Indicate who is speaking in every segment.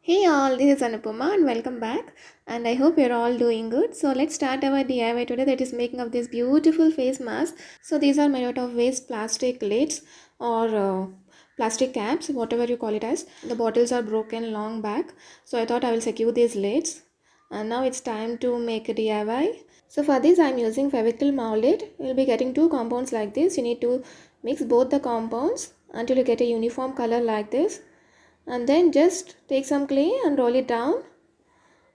Speaker 1: Hey all, this is Anupama and welcome back, and I hope you're all doing good. So let's start our DIY today, that is making of this beautiful face mask. So these are made out of waste plastic lids or plastic caps, whatever you call it as. The bottles are broken long back, so I thought I will secure these lids. And now it's time to make a DIY. So for this I'm using fevicryl mouldit. You'll be getting two compounds like this. You need to mix both the compounds until you get a uniform color like this, and then just take some clay and roll it down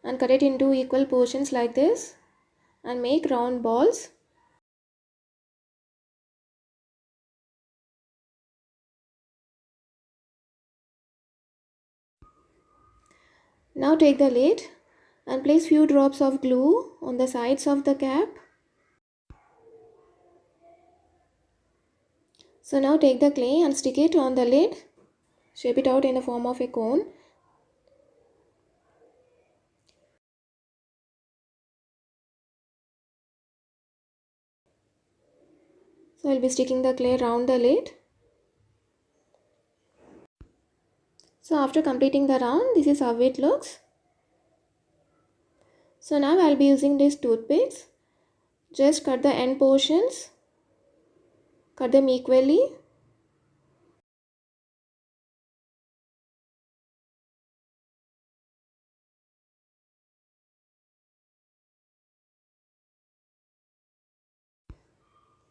Speaker 1: and cut it into equal portions like this and make round balls. Now take the lid and place few drops of glue on the sides of the cap. So now take the clay and stick it on the lid. Shape it out in the form of a cone. So I'll be sticking the clay around the lid. So after completing the round, this is how it looks. So now I'll be using these toothpicks. Just cut the end portions. Cut them equally.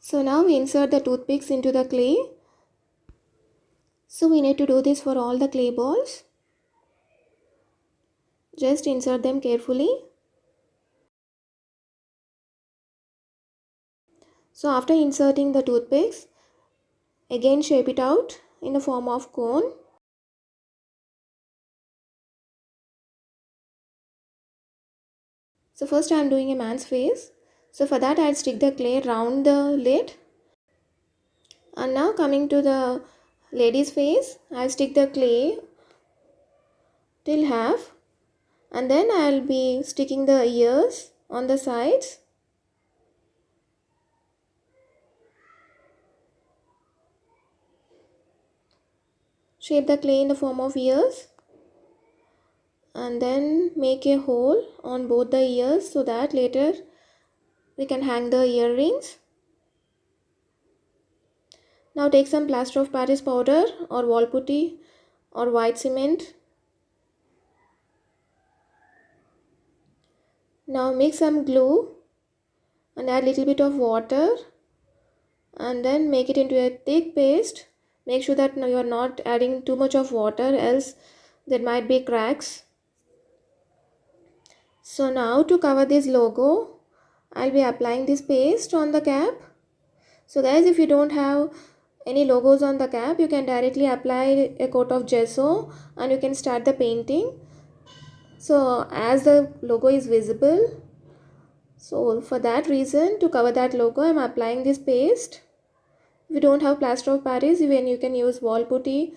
Speaker 1: So now we insert the toothpicks into the clay. So we need to do this for all the clay balls. Just insert them carefully. So after inserting the toothpicks, again shape it out in the form of cone. So first I am doing a man's face. So for that I'll stick the clay round the lid. And now coming to the lady's face, I'll stick the clay till half. And then I'll be sticking the ears on the sides. Shape the clay in the form of ears. And then make a hole on both the ears so that later we can hang the earrings. Now take some plaster of Paris powder or wall putty or white cement. Now mix some glue and add little bit of water and then make it into a thick paste. Make sure that you are not adding too much of water, else there might be cracks. So now to cover this logo, I'll be applying this paste on the cap. So guys, if you don't have any logos on the cap, you can directly apply a coat of gesso and you can start the painting. So as the logo is visible, so for that reason, to cover that logo, I'm applying this paste. If you don't have plaster of Paris, even you can use wall putty.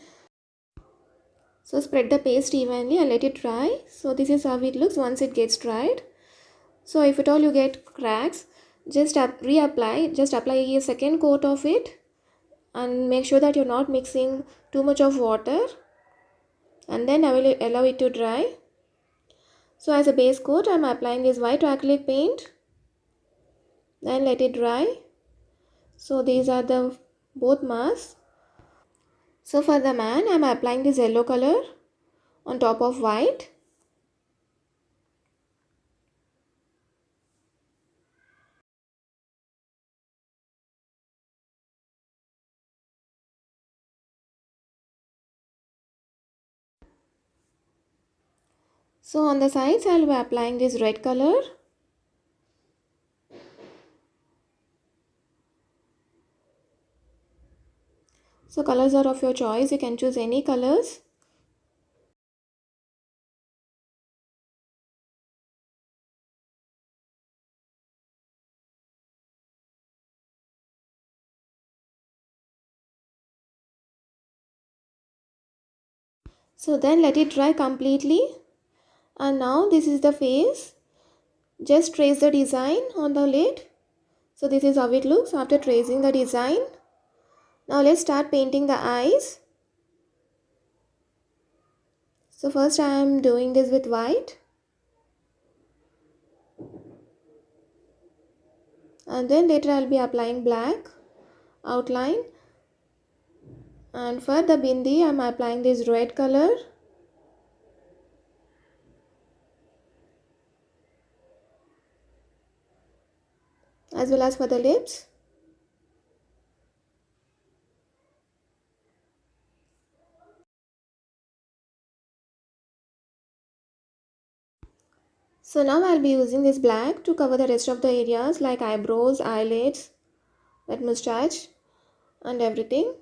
Speaker 1: So spread the paste evenly and let it dry. So this is how it looks once it gets dried. So if at all you get cracks, just reapply. Just apply a second coat of it and make sure that you're not mixing too much of water. And then I will allow it to dry. So as a base coat, I'm applying this white acrylic paint. Then let it dry. So these are the both masks. So for the man, I'm applying this yellow color on top of white. So on the sides, I'll be applying this red color. So colors are of your choice. You can choose any colors. So then let it dry completely. And now this is the face. Just trace the design on the lid. So this is how it looks after tracing the design. Now let's start painting the eyes. So first I am doing this with white, and then later I'll be applying black outline, and for the bindi I'm applying this red color, as well as for the lips. So now I'll be using this black to cover the rest of the areas like eyebrows, eyelids, that mustache and everything.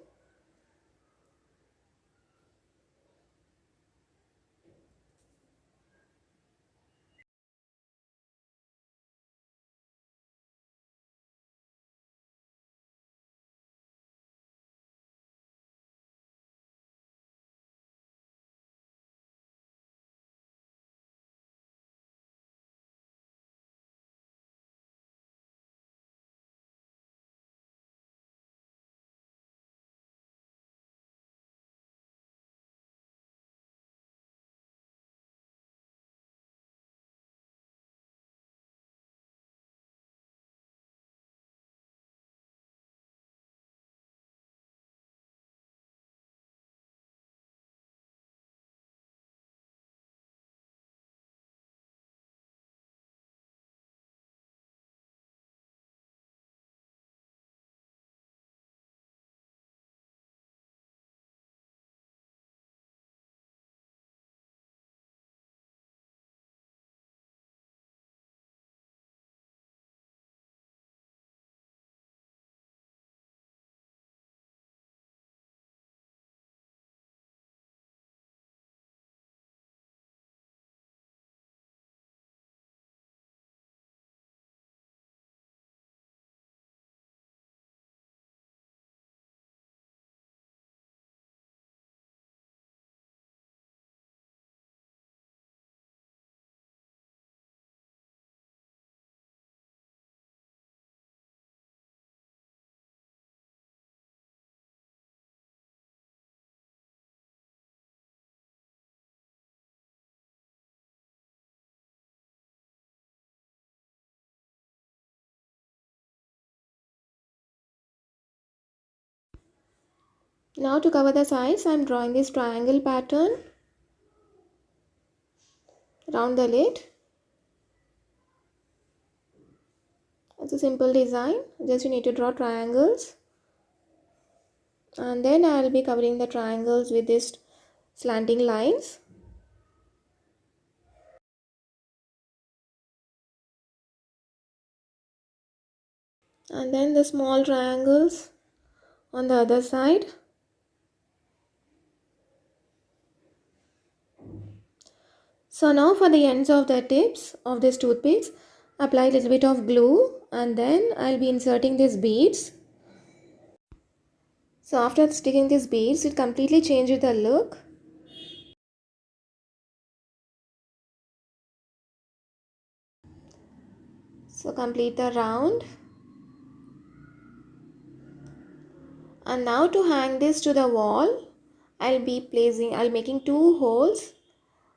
Speaker 1: Now to cover the sides, I'm drawing this triangle pattern around the lid. It's a simple design, just you need to draw triangles, and then I'll be covering the triangles with this slanting lines. And then the small triangles on the other side. So now for the ends of the tips of these toothpicks, apply a little bit of glue, and then I'll be inserting these beads. So after sticking these beads, it completely changes the look. So complete the round. And now to hang this to the wall, I'll making 2 holes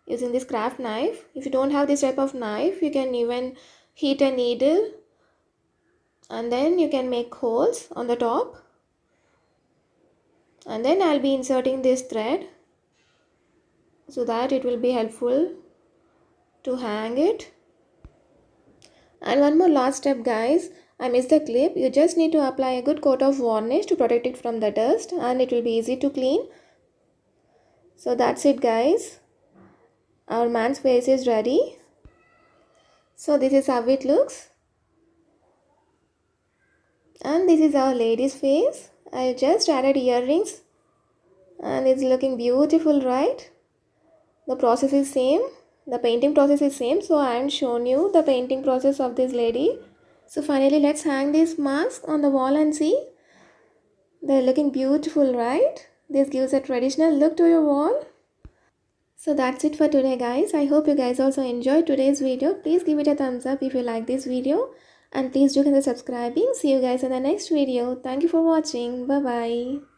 Speaker 1: using this craft knife. If you don't have this type of knife, you can even heat a needle and then you can make holes on the top. And then I'll be inserting this thread so that it will be helpful to hang it. And one more last step guys, I missed the clip. You just need to apply a good coat of varnish to protect it from the dust, and it will be easy to clean. So that's it guys, our man's face is ready. So this is how it looks, and this is our lady's face. I just added earrings and it's looking beautiful, right? The process is same, the painting process is same, so I am shown you the painting process of this lady. So finally let's hang this mask on the wall and see. They're looking beautiful, right? This gives a traditional look to your wall. So that's it for today guys. I hope you guys also enjoyed today's video. Please give it a thumbs up if you like this video, and please do consider subscribing. See you guys in the next video. Thank you for watching. Bye bye.